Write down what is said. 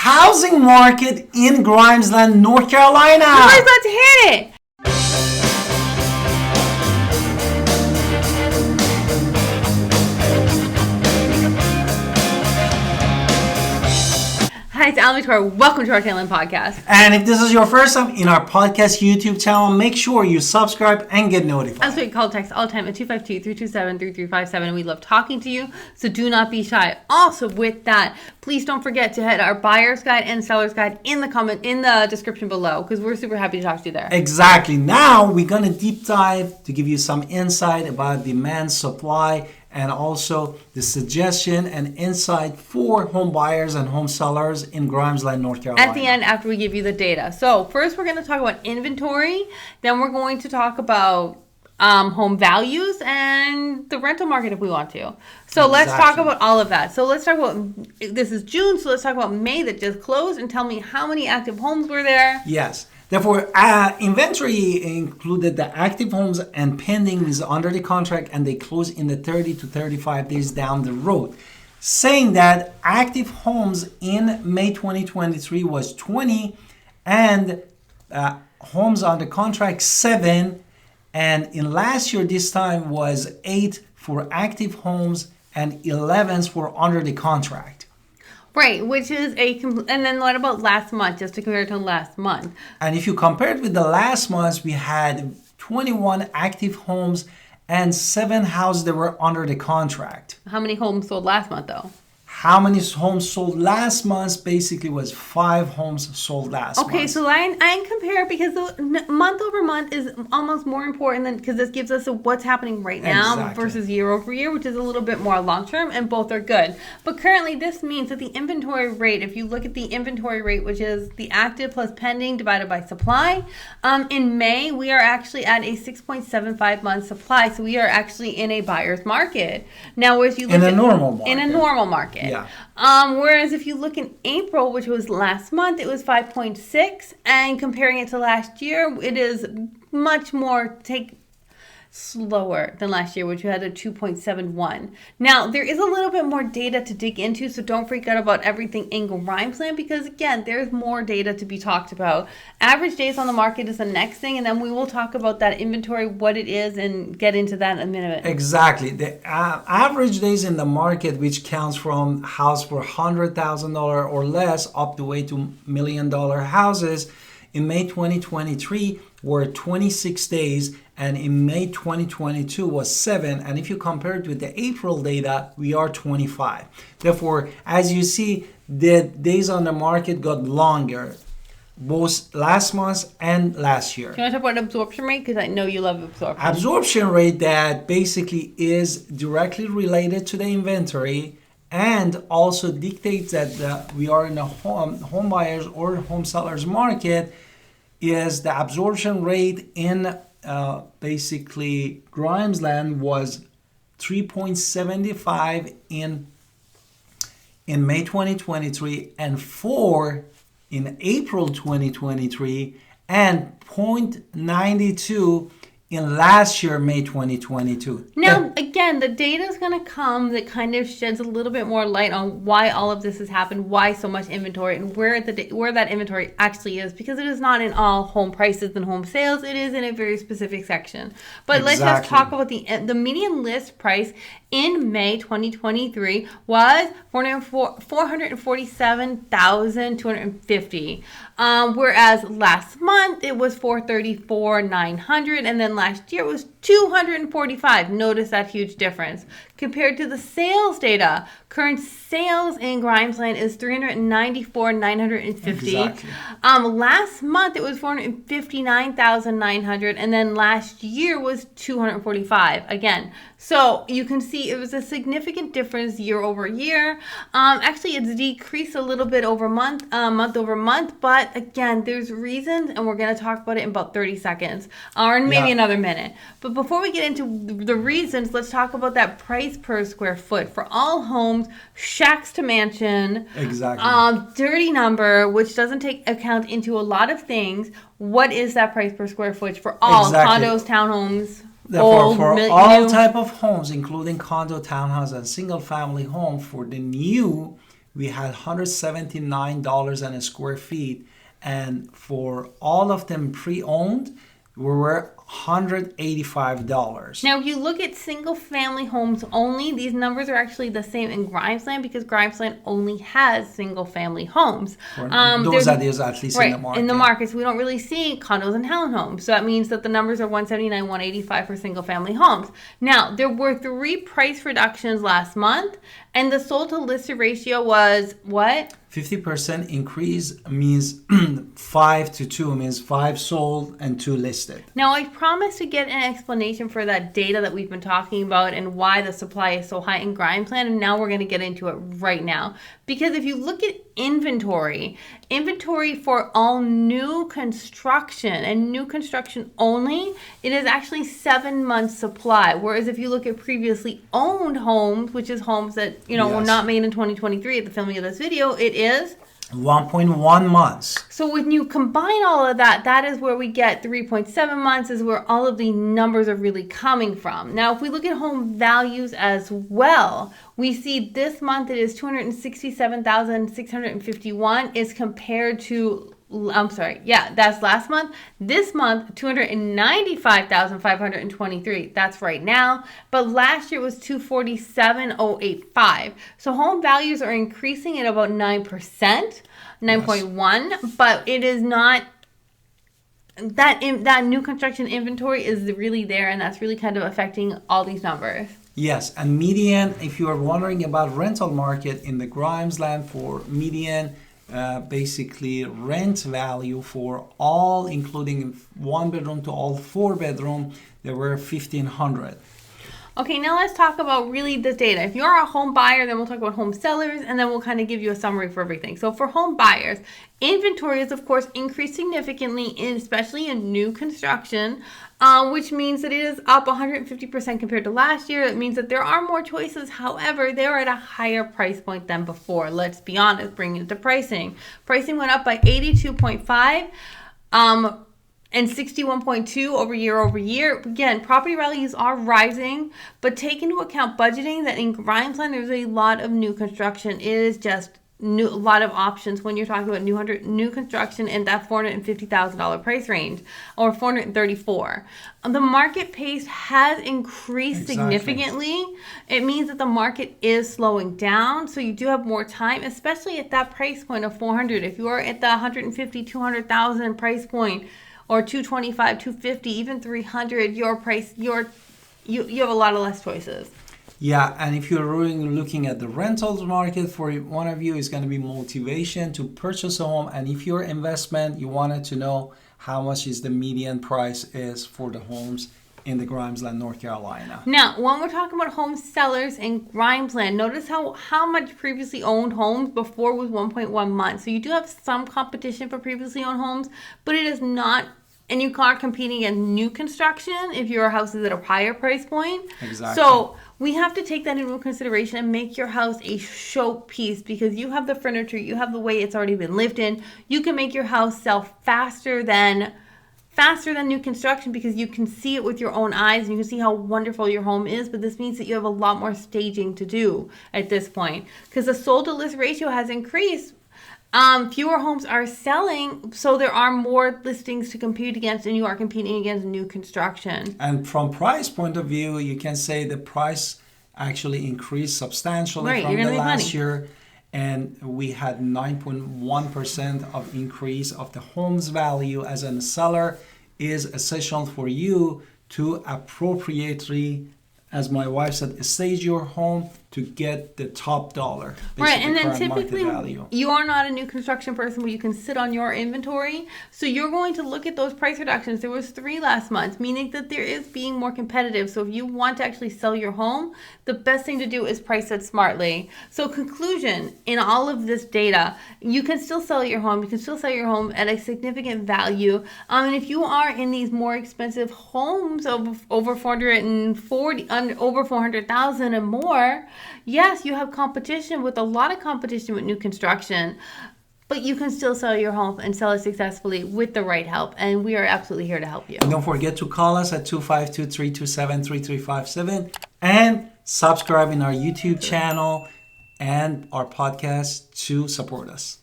housing market in Grimesland, North Carolina. Guys, let's hit it. Hi, it's Alan Victoria. Welcome to our Tailend podcast. And if this is your first time in our podcast YouTube channel, make sure you subscribe and get notified. As we call text all the time at 252-327-3357. We love talking to you, so do not be shy. Also, with that, please don't forget to hit our buyer's guide and seller's guide in the description below, because we're super happy to talk to you there. Exactly. Now we're going to deep dive to give you some insight about demand, supply, and also the suggestion and insight for home buyers and home sellers in Grimesland, North Carolina. At the end, after we give you the data. So first we're going to talk about inventory. Then we're going to talk about home values and the rental market if we want to. So let's talk about all of that. So let's talk about, this is June, so let's talk about May that just closed and tell me how many active homes were there. Yes. Therefore, inventory included the active homes and pending is under the contract, and they close in the 30 to 35 days down the road. Saying that active homes in May 2023 was 20 and homes under contract 7. And in last year, this time was 8 for active homes and 11 for under the contract. Right, which is and then what about last month, just to compare it to last month? And if you compare it with the last month, we had 21 active homes and 7 houses that were under the contract. How many homes sold last month, though? How many homes sold last month basically was 5 homes sold last month. Okay, so I can compare because the month over month is almost more important than, because this gives us what's happening right now versus year over year, which is a little bit more long term, and both are good. But currently this means that the inventory rate, if you look at the inventory rate, which is the active plus pending divided by supply, in May we are actually at a 6.75 month supply, so we are actually in a buyer's market. Now if you look in a normal market. Yeah. Whereas if you look in April, which was last month, it was 5.6, and comparing it to last year, it is much more slower than last year, which had a 2.71. Now, there is a little bit more data to dig into, so don't freak out about everything in Grimesland, because again, there's more data to be talked about. Average days on the market is the next thing, and then we will talk about that inventory, what it is, and get into that in a minute. Exactly. The average days in the market, which counts from house for $100,000 or less up the way to $1 million houses, in May 2023 were 26 days, and in May 2022 was 7. And if you compare it with the April data, we are 25. Therefore, as you see, the days on the market got longer, both last month and last year. Can I talk about absorption rate? Because I know you love absorption. Absorption rate, that basically is directly related to the inventory and also dictates that we are in a home buyers or home sellers market, is the absorption rate in basically Grimesland was 3.75 in May 2023 and 4 in April 2023 and 0.92 in last year, May 2022. Now, again, the data is going to come that kind of sheds a little bit more light on why all of this has happened, why so much inventory, and where that inventory actually is, because it is not in all home prices and home sales. It is in a very specific section. But let's just talk about the median list price in May 2023 was $447,250. Whereas last month it was $434,900, and then last year it was $245,000. Notice that huge difference. Compared to the sales data, current sales in Grimesland is $394,950. Exactly. Last month it was $459,900, and then last year was $245,000 again. So you can see it was a significant difference year over year. Actually, it's decreased a little bit over month over month, but again, there's reasons, and we're going to talk about it in about 30 seconds or maybe another minute. But before we get into the reasons, let's talk about that price per square foot for all homes, shacks to mansion. Exactly. Dirty number, which doesn't take account into a lot of things. What is that price per square foot for all condos, townhomes? Therefore, for all type of homes, including condo, townhouse, and single-family home, for the new we had $179 a square feet. And for all of them pre-owned, we were $185. Now, if you look at single family homes only, these numbers are actually the same in Grimesland because Grimesland only has single family homes. Those are those at least in the market. In the markets, we don't really see condos and townhomes. So that means that the numbers are 179, 185 for single family homes. Now, there were 3 price reductions last month, and the sold to listed ratio was what? 50% increase means 5 to 2, means 5 sold and 2 listed. Now, I promised to get an explanation for that data that we've been talking about and why the supply is so high in Grimesland, and now we're going to get into it right now. Because if you look at inventory for all new construction and new construction only, it is actually 7 months supply. Whereas if you look at previously owned homes, which is homes that, were not made in 2023 at the filming of this video, it is 1.1 months. So when you combine all of that, that is where we get 3.7 months is where all of the numbers are really coming from. Now, if we look at home values as well, we see this month it is $267,651 is compared to, that's last month. This month, $295,523. That's right now. But last year was $247,085. So home values are increasing at about 9%, 9.1, yes. But it is not that new construction inventory is really there, and that's really kind of affecting all these numbers. Yes, and median, if you are wondering about rental market in the Grimesland, for median basically rent value for all, including 1 bedroom to all 4 bedroom, there were $1,500. Okay, now let's talk about really the data. If you're a home buyer, then we'll talk about home sellers, and then we'll kind of give you a summary for everything. So for home buyers, inventory is, of course, increased significantly, especially in new construction, which means that it is up 150% compared to last year. It means that there are more choices. However, they're at a higher price point than before. Let's be honest, bringing it to pricing. Pricing went up by 82.5%. And 61.2 over year. Again, property values are rising, but take into account budgeting that in Grimesland there's a lot of new construction. It is just a lot of options when you're talking about new construction in that $450,000 price range, or $434,000. The market pace has increased significantly. It means that the market is slowing down, so you do have more time, especially at that price point of $400,000. If you are at the $150,000, $200,000 price point, or $225,000, $250,000, even $300,000, you have a lot of less choices. Yeah, and if you're really looking at the rentals market, for one of you is going to be motivation to purchase a home. And if your investment, you wanted to know how much is the median price is for the homes in the Grimesland, North Carolina. Now, when we're talking about home sellers in Grimesland, notice how much previously owned homes before was 1.1 months. So you do have some competition for previously owned homes, but it is not. And you are competing against new construction if your house is at a higher price point. Exactly. So we have to take that into consideration and make your house a showpiece, because you have the furniture, you have the way it's already been lived in. You can make your house sell faster than new construction, because you can see it with your own eyes and you can see how wonderful your home is. But this means that you have a lot more staging to do at this point, because the sold to list ratio has increased. Fewer homes are selling, so there are more listings to compete against, and you are competing against new construction. And from price point of view, you can say the price actually increased substantially from the last year. And we had 9.1% of increase of the home's value. As a seller, is essential for you to appropriately, as my wife said, stage your home to get the top dollar. Right, and then typically you are not a new construction person where you can sit on your inventory. So you're going to look at those price reductions. There was 3 last month, meaning that there is being more competitive. So if you want to actually sell your home, the best thing to do is price it smartly. So conclusion, in all of this data, you can still sell your home. You can still sell your home at a significant value. And if you are in these more expensive homes of over $400,000 and more, yes, you have competition, with a lot of competition with new construction, but you can still sell your home and sell it successfully with the right help, and we are absolutely here to help you. And don't forget to call us at 252-327-3357 and subscribe in our YouTube channel. and our podcast to support us.